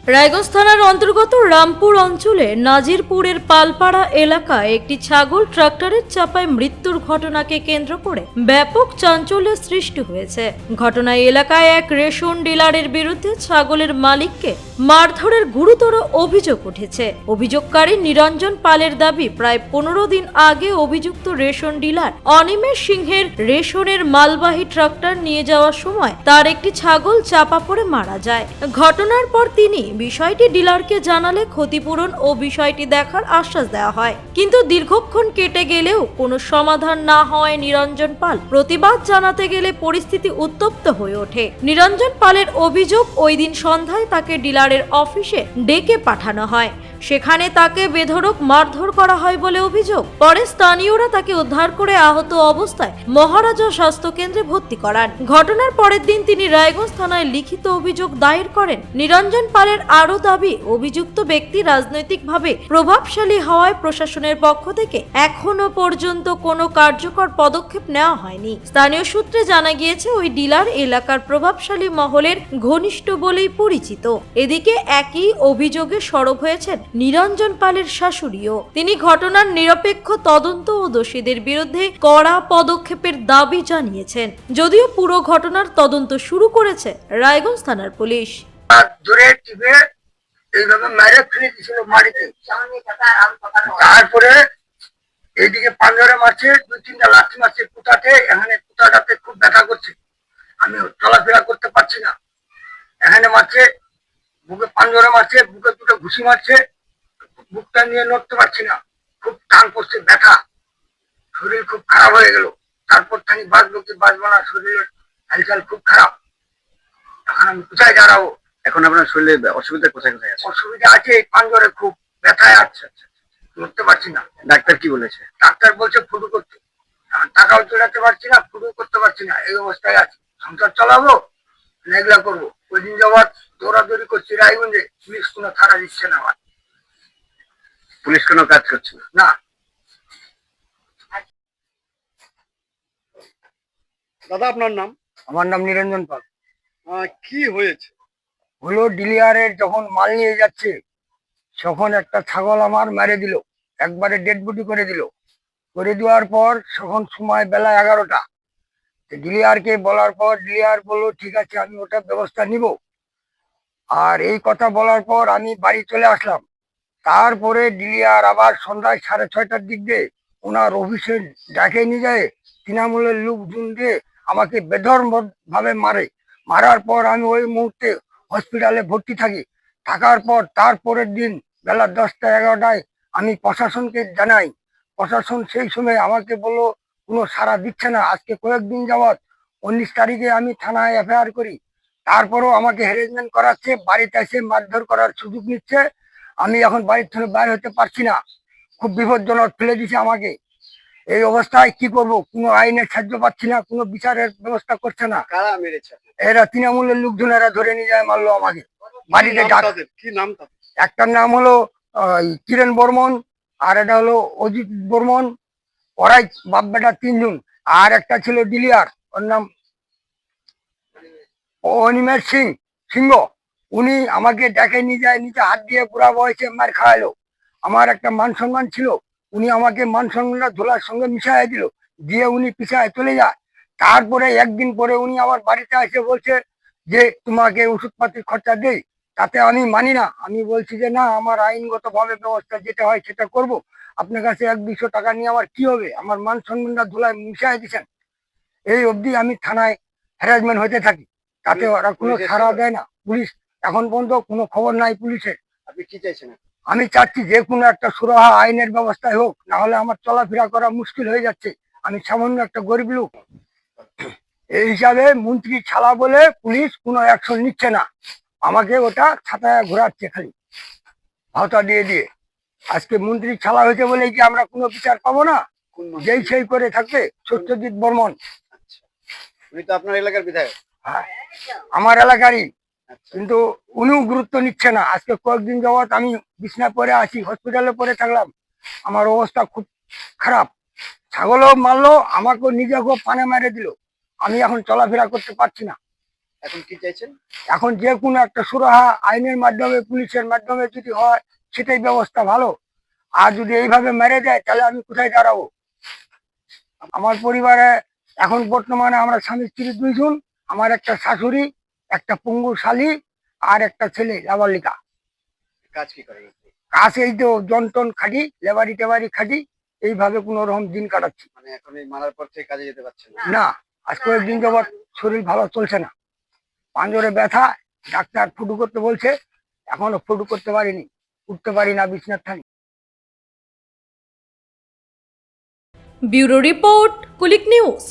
রায়গঞ্জ থানার অন্তর্গত রামপুর অঞ্চলে নাজিরপুরের পালপাড়া এলাকায় একটি ছাগল ট্রাক্টরের চাপায় মৃত্যুর ঘটনাকে কেন্দ্র করে ব্যাপক চাঞ্চল্যের সৃষ্টি হয়েছে। ঘটনায় এলাকায় এক রেশন ডিলারের বিরুদ্ধে ছাগলের মালিককে মারধরের গুরুতর অভিযোগ উঠেছে। অভিযোগকারী নিরঞ্জন পালের দাবি, প্রায় 15 দিন আগে অভিযুক্ত রেশন ডিলার অনিমেষ সিংহের রেশনের মালবাহী ট্রাক্টর নিয়ে যাওয়ার সময় তার একটি ছাগল চাপা পড়ে মারা যায়। ঘটনার পর তিনি বিষয়টি ডিলারকে জানালে ক্ষতিপূরণ ও বিষয়টি দেখার আশ্বাস দেওয়া হয়, কিন্তু দীর্ঘক্ষণ কেটে গেলেও কোনো সমাধান না হওয়ায় নিরঞ্জন পাল প্রতিবাদ জানাতে গেলে পরিস্থিতি উত্তপ্ত হয়ে ওঠে। নিরঞ্জন পালের অভিযোগ, ওই দিন সন্ধ্যায় তাকে ডিলারের অফিসে ডেকে পাঠানো হয়, সেখানে তাকে বেধড়ক মারধর করা হয় বলে অভিযোগ। পরে স্থানীয়রা তাকে উদ্ধার করে আহত অবস্থায় মহারাজা স্বাস্থ্য কেন্দ্রে ভর্তি করান। ঘটনার পরের দিন তিনি রায়গঞ্জ থানায় লিখিত অভিযোগ দায়ের করেন। নিরঞ্জন পালের আরও দাবি, অভিযুক্ত ব্যক্তি রাজনৈতিকভাবে প্রভাবশালী হওয়ায় প্রশাসনের পক্ষ থেকে এখনো পর্যন্ত কোনো কার্যকর পদক্ষেপ নেওয়া হয়নি। স্থানীয় সূত্রে জানা গিয়েছে, ওই ডিলার এলাকার প্রভাবশালী মহলের ঘনিষ্ঠ বলেই পরিচিত। এদিকে একই অভিযোগে সরব হয়েছেন নিরঞ্জন পালের শাশুড়িও। তিনি ঘটনার নিরপেক্ষ তদন্ত ও দোষীদের বিরুদ্ধে কড়া পদক্ষেপের দাবি জানিয়েছেন। যদিও পুরো ঘটনার তদন্ত শুরু করেছে রায়গঞ্জ থানার পুলিশ। ধরে টিপে এইভাবে মেরে ফেলে দিয়েছিল মাটিতে। তারপরে এইদিকে পাঞ্জরে মারছে, 2-3টা লাঠি মারছে কুটাতে। এখানে কুটাটাতে খুব ব্যথা করছে, আমি চলাফেরা করতে পারছি না। এখানে মারছে, বুকে পাঞ্জরে মারছে, বুকে দুটো ঘুষি মারছে, বুকটা নিয়ে নড়তে পারছি না, খুব টান পড়ছে, ব্যথা, শরীর খুব খারাপ হয়ে গেল। তারপর থানি বাঁচবো কি বাঁচবো না, শরীরের হালচাল খুব খারাপ। এখন আমি কোথায় দাঁড়াবো? এখন আপনার শরীরে অসুবিধা কোথায় কোথায় আছে? অসুবিধা আছে, এই পাঞ্জরে খুব ব্যথায় আছে, নড়তে পারছি না। ডাক্তার কি বলেছে? ডাক্তার বলছে ফুটু করতে, টাকাও চলাতে পারছি না, ফুটু করতে পারছি না, এই অবস্থায় আছে। সংসার চালাবো না এগুলা করবো? ওই দিন যাওয়ার দৌড়াদৌড়ি করছি রায়গঞ্জে, পুলিশ কোনো থানা দিচ্ছে না আমার। পুলিশ কোনো কাজ করছে না? না। দাদা, আপনার নাম? আমার নাম নিরঞ্জন পাল। কি হয়েছে? হলো, ডিলিয়ারের যখন মাল নিয়ে যাচ্ছে তখন একটা ছাগল আমার মেরে দিল, একবারে ডেড বডি করে দিল। করে দেওয়ার পর তখন সময় বেলা 11টা। ডিলিয়ারকে বলার পর ডিলিয়ার বললো ঠিক আছে, আমি ওটা ব্যবস্থা নিব। আর এই কথা বলার পর আমি বাড়ি চলে আসলাম। তারপরে ডিলিয়ার আবার সন্ধ্যায় 6:30টার দিক দিয়ে ওনার অফিসে ডাকে নিয়ে যায়, তৃণমূলের লোকজন দিয়ে আমাকে বেধর্ম ভাবে মারে। মারার পর আমি ওই মুহূর্তে হসপিটালে ভর্তি থাকি। থাকার পর তারপরের দিন বেলা 10টা-11টায় আমি প্রশাসনকে জানাই। প্রশাসন সেই সময় আমাকে বললো কোনো সাড়া দিচ্ছে না। আজকে কয়েকদিন যাবৎ 19 তারিখে আমি থানায় এফআইআর করি, তারপরেও আমাকে হ্যারাসমেন্ট করাচ্ছে, বাড়িতে এসে মারধর করার সুযোগ নিচ্ছে। আমি এখন বাড়ির থেকে বাইরে হতে পারছি না, খুব বিপজ্জনক ফেলে দিছে আমাকে। এই অবস্থায় কি করব? কোনো আইনের সাহায্য পাচ্ছি না, কোনো বিচারের ব্যবস্থা করছে না। কারা মেরেছে? এরা তৃণমূলের লোকজন, এরা ধরে নিয়ে যায়, মারলো আমাকে বাড়িতে। কি নাম তাদের? একটার নাম হলো কিরণ বর্মন, আর এটা হলো অজিত বর্মন। ওরাই বাপ বেটা 3জন। আর একটা ছিল ডিলিয়ার, ওর নাম অনিমেষ সিংহ। উনি আমাকে ডেকে নিয়ে যায়, নিচে হাত দিয়ে পুরা বয়সে মার খাওয়ালো। আমার একটা মান সম্মান ছিল, উনি আমাকে মান সম্মানটা ধুলার সঙ্গে মিশাই দিল, দিয়ে উনি পিছায় চলে যায়। তারপরে একদিন পরে উনি আমার বাড়িতে এসে বলছে যে তোমাকে ওষুধপাতির খরচা দেই। তাতে আমি মানি না, আমি বলছি যে না, আমার আইনগত ভাবে ব্যবস্থা যেটা হয় সেটা করব। আপনার কাছে 100-200 টাকা নিয়ে আমার কি হবে? আমার মান সম্মানটা ধুলায় মিশাই দিচ্ছেন। এই অবধি আমি থানায় হ্যারাসমেন্ট হতে থাকি, তাতে ওরা কোনো সাড়া দেয় না। পুলিশ এখন পর্যন্ত কোনো খবর নাই পুলিশের। আপনি কি চাইছেন? আমি চাচ্ছি যে কোনো একটা সুরাহা আইনের ব্যবস্থায় হোক, না হলে আমার চলাফেরা করা মুশকিল হয়ে যাচ্ছে। আমি সামান্য একটা গরিব লোক। এই হিসাবে মন্ত্রী ছাড়া বলে পুলিশ কোনো অ্যাকশন নিচ্ছে না, আমাকে ওটা ছাতায় ঘোরাচ্ছে খালি ভাওতা দিয়ে দিয়ে। আজকে মন্ত্রী ছাড়া হয়েছে বলে কি আমরা কোনো বিচার পাবো না? যেই সেই করে থাকবে সত্যজিৎ বর্মন। উনি তো আপনার এলাকার বিধায়ক। হ্যাঁ, আমার এলাকারই, কিন্তু উনিও গুরুত্ব নিচ্ছে না। আজকে কয়েকদিন যাবৎ আমি বিছনা পরে আছি, হসপিটালে পরে থাকলাম, আমার অবস্থা খুব খারাপ। ছাগলও মারলো, আমাকেও নিজেকেও পানে মেরে দিল, আমি এখন চলাফেরা করতে পারছি না। এখন কি চাইছেন? এখন যে কোনো একটা সুরাহা আইনের মাধ্যমে, পুলিশের মাধ্যমে যদি হয় সেটাই ব্যবস্থা ভালো। আর যদি এইভাবে মেরে দেয় তাহলে আমি কোথায় দাঁড়াবো? আমার পরিবারে এখন বর্তমানে আমরা স্বামী স্ত্রী দুইজন, আমার একটা শাশুড়ি, একটা পঙ্গু শালি আর একটা ছেলে লাবালিকা। কাজ কি করেন আপনি? কাজ এই তো যন্ত্রণ খাটি, লেবারি টেবারি খাটি, এইভাবে কোনো রকম দিন কাটাচ্ছি। মানে এখন এই মারার পর থেকে কাজে যেতে পারছেন না? না, আজ কয়েকদিন যাবৎ শরীর ভালো চলছে না, পাঁজরে ব্যথা, ডাক্তার ফুটু করতে বলছে, এখনো ফুটু করতে পারিনি, উঠতে পারি না বিছনার থানি। Bureau report, Kulik news.